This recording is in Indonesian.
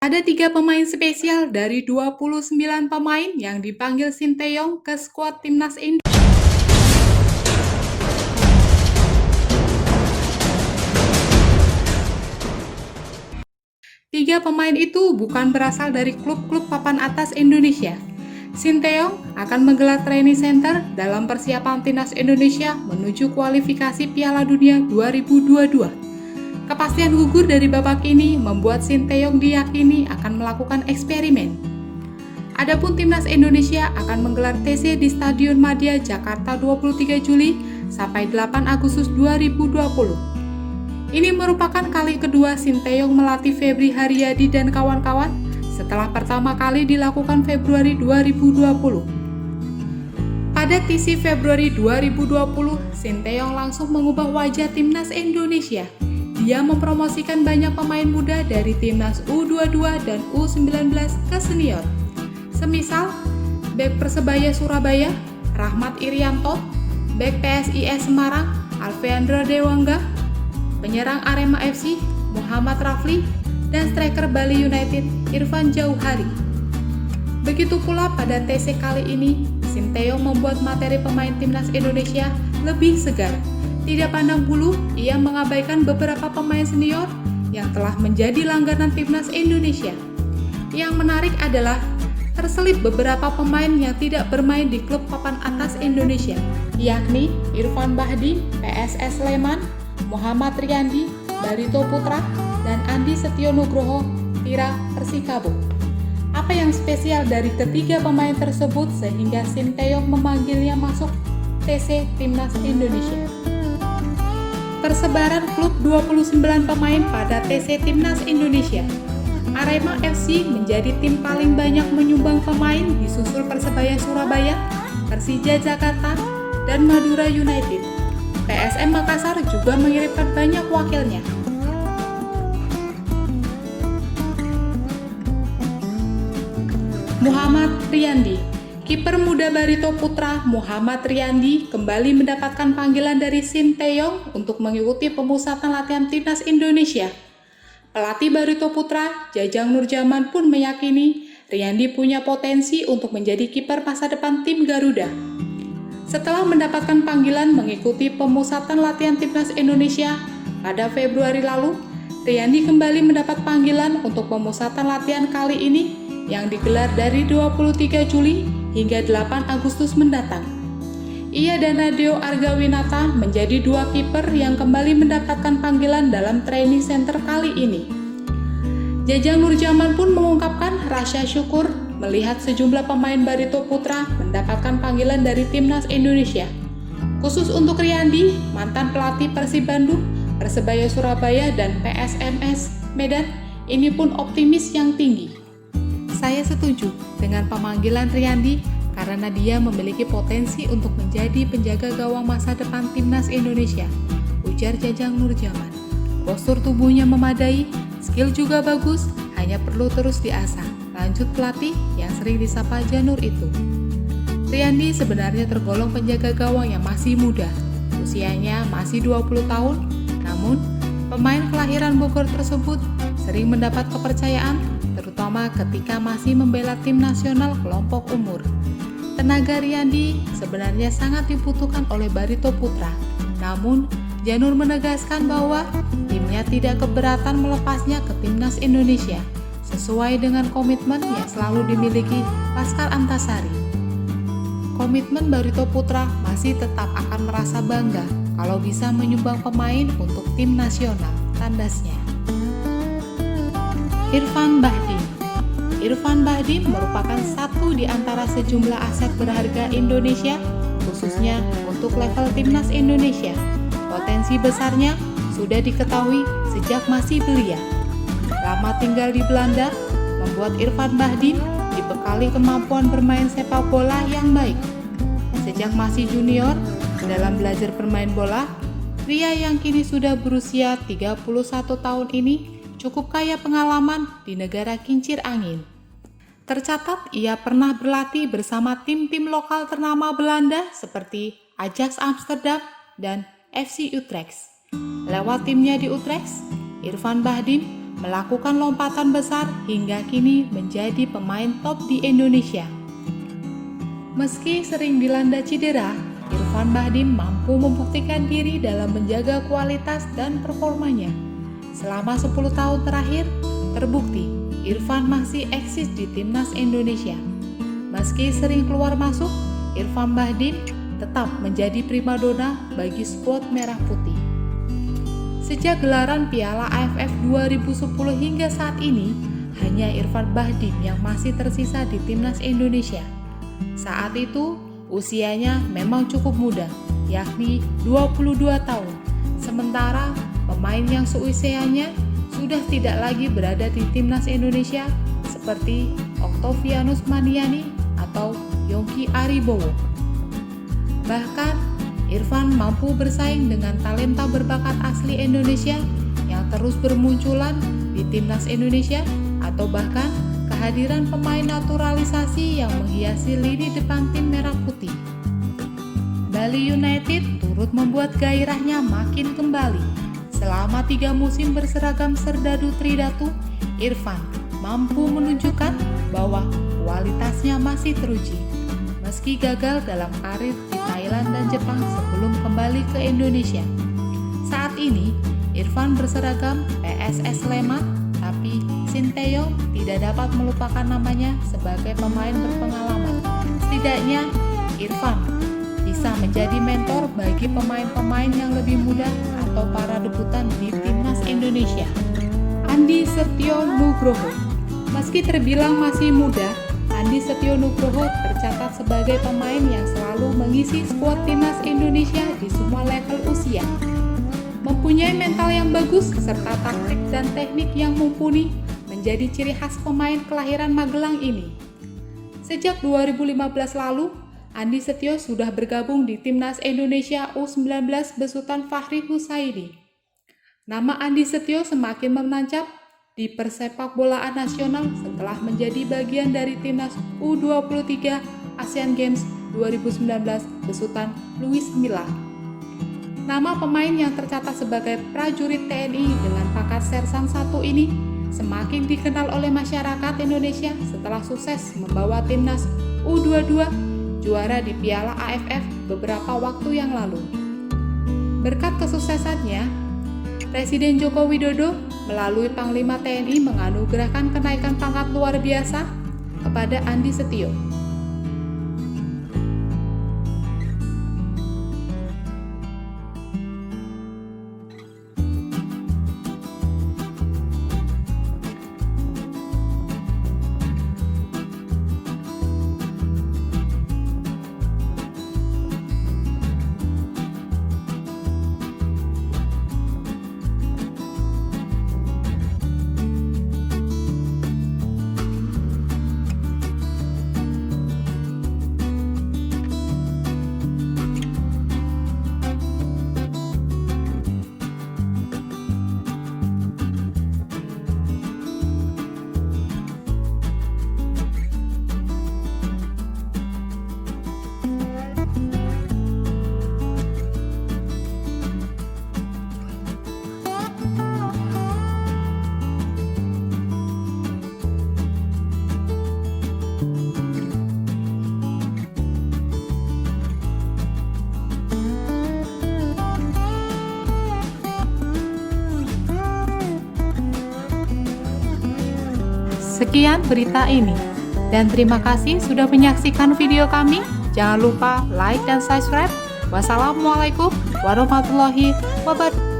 Ada 3 pemain spesial dari 29 pemain yang dipanggil Sinteyong ke skuad timnas Indonesia. Tiga pemain itu bukan berasal dari klub-klub papan atas Indonesia. Sinteyong akan menggelar training center dalam persiapan timnas Indonesia menuju kualifikasi Piala Dunia 2022. Kepastian gugur dari babak ini membuat Sinteyong diyakini akan melakukan eksperimen. Adapun timnas Indonesia akan menggelar TC di Stadion Madia Jakarta 23 Juli sampai 8 Agustus 2020. Ini merupakan kali kedua Sinteyong melatih Febri Haryadi dan kawan-kawan setelah pertama kali dilakukan Februari 2020. Pada TC Februari 2020, Sinteyong langsung mengubah wajah timnas Indonesia. Dia mempromosikan banyak pemain muda dari timnas U22 dan U19 ke senior. Semisal, bek Persebaya Surabaya, Rahmat Irianto, bek PSIS Semarang, Alveandra Dewangga, penyerang Arema FC, Muhammad Rafli, dan striker Bali United, Irfan Jauhari. Begitu pula pada TC kali ini, Sinteyong membuat materi pemain timnas Indonesia lebih segar. Tidak pandang bulu, ia mengabaikan beberapa pemain senior yang telah menjadi langganan timnas Indonesia. Yang menarik adalah terselip beberapa pemain yang tidak bermain di klub papan atas Indonesia, yakni Irfan Bahdim, PSS Sleman, Muhammad Riyandi, Barito Putra, dan Andi Setyonugroho, Tira Persikabo. Apa yang spesial dari ketiga pemain tersebut sehingga Sinteyong memanggilnya masuk TC Timnas Indonesia? Persebaran klub 29 pemain pada TC Timnas Indonesia. Arema FC menjadi tim paling banyak menyumbang pemain disusul Persebaya Surabaya, Persija Jakarta, dan Madura United. PSM Makassar juga mengirimkan banyak wakilnya. Muhammad Riyandi. Kiper muda Barito Putra, Muhammad Riyandi, kembali mendapatkan panggilan dari Sinteyong untuk mengikuti pemusatan latihan timnas Indonesia. Pelatih Barito Putra, Jajang Nurjaman pun meyakini Riyandi punya potensi untuk menjadi kiper masa depan tim Garuda. Setelah mendapatkan panggilan mengikuti pemusatan latihan timnas Indonesia pada Februari lalu, Riyandi kembali mendapat panggilan untuk pemusatan latihan kali ini yang digelar dari 23 Juli hingga 8 Agustus mendatang. Ia dan Nadeo Argawinata menjadi dua kiper yang kembali mendapatkan panggilan dalam training center kali ini. Jajang Nurjaman pun mengungkapkan rasa syukur melihat sejumlah pemain Barito Putra mendapatkan panggilan dari timnas Indonesia. Khusus untuk Riyandi, mantan pelatih Persib Bandung, Persebaya Surabaya, dan PSMS Medan, ini pun optimis yang tinggi. Saya setuju dengan pemanggilan Riyandi karena dia memiliki potensi untuk menjadi penjaga gawang masa depan timnas Indonesia, ujar Jajang Nurjaman. Postur tubuhnya memadai, skill juga bagus, hanya perlu terus diasah, lanjut pelatih yang sering disapa Janur itu. Riyandi sebenarnya tergolong penjaga gawang yang masih muda, usianya masih 20 tahun, namun pemain kelahiran Bogor tersebut sering mendapat kepercayaan, terutama ketika masih membela tim nasional kelompok umur. Tenaga Riyandi sebenarnya sangat dibutuhkan oleh Barito Putra, namun Janur menegaskan bahwa timnya tidak keberatan melepasnya ke timnas Indonesia, sesuai dengan komitmen yang selalu dimiliki Laskar Antasari. Komitmen Barito Putra masih tetap akan merasa bangga kalau bisa menyumbang pemain untuk tim nasional, tandasnya. Irfan Bahdim. Irfan Bahdim merupakan satu di antara sejumlah aset berharga Indonesia, khususnya untuk level timnas Indonesia. Potensi besarnya sudah diketahui sejak masih belia. Lama tinggal di Belanda membuat Irfan Bahdim dibekali kemampuan bermain sepak bola yang baik. Sejak masih junior, dalam belajar bermain bola, pria yang kini sudah berusia 31 tahun ini cukup kaya pengalaman di negara kincir angin. Tercatat ia pernah berlatih bersama tim-tim lokal ternama Belanda seperti Ajax Amsterdam dan FC Utrecht. Lewat timnya di Utrecht, Irfan Bahdim melakukan lompatan besar hingga kini menjadi pemain top di Indonesia. Meski sering dilanda cedera, Irfan Bahdim mampu membuktikan diri dalam menjaga kualitas dan performanya. Selama 10 tahun terakhir, terbukti Irfan masih eksis di timnas Indonesia. Meski sering keluar masuk, Irfan Bahdim tetap menjadi primadona bagi skuad merah putih. Sejak gelaran Piala AFF 2010 hingga saat ini, hanya Irfan Bahdim yang masih tersisa di timnas Indonesia. Saat itu, usianya memang cukup muda, yakni 22 tahun. Sementara pemain yang seusianya sudah tidak lagi berada di timnas Indonesia seperti Octavianus Maniani atau Yongki Aribowo. Bahkan, Irfan mampu bersaing dengan talenta berbakat asli Indonesia yang terus bermunculan di timnas Indonesia atau bahkan kehadiran pemain naturalisasi yang menghiasi lini depan tim merah putih. Bali United turut membuat gairahnya makin kembali. Selama 3 musim berseragam Serdadu Tridatu, Irfan mampu menunjukkan bahwa kualitasnya masih teruji. Meski gagal dalam karir di Thailand dan Jepang sebelum kembali ke Indonesia. Saat ini, Irfan berseragam PSS Sleman, tapi Sinteyong tidak dapat melupakan namanya sebagai pemain berpengalaman. Setidaknya, Irfan bisa menjadi mentor bagi pemain-pemain yang lebih muda atau para debutan di timnas Indonesia. Andi Setyo Nugroho. Meski terbilang masih muda, Andi Setyo Nugroho tercatat sebagai pemain yang selalu mengisi skuad timnas Indonesia di semua level usia. Mempunyai mental yang bagus serta taktik dan teknik yang mumpuni menjadi ciri khas pemain kelahiran Magelang ini. Sejak 2015 lalu, Andi Setyo sudah bergabung di timnas Indonesia U19 besutan Fahri Husaini. Nama Andi Setyo semakin menancap di persepak bolaan nasional setelah menjadi bagian dari timnas U23 Asian Games 2019 besutan Luis Milla. Nama pemain yang tercatat sebagai prajurit TNI dengan pangkat Sersan 1 ini semakin dikenal oleh masyarakat Indonesia setelah sukses membawa timnas U22 juara di Piala AFF beberapa waktu yang lalu. Berkat kesuksesannya, Presiden Joko Widodo melalui Panglima TNI menganugerahkan kenaikan pangkat luar biasa kepada Andi Setyo. Sekian berita ini, dan terima kasih sudah menyaksikan video kami. Jangan lupa like dan subscribe. Wassalamualaikum warahmatullahi wabarakatuh.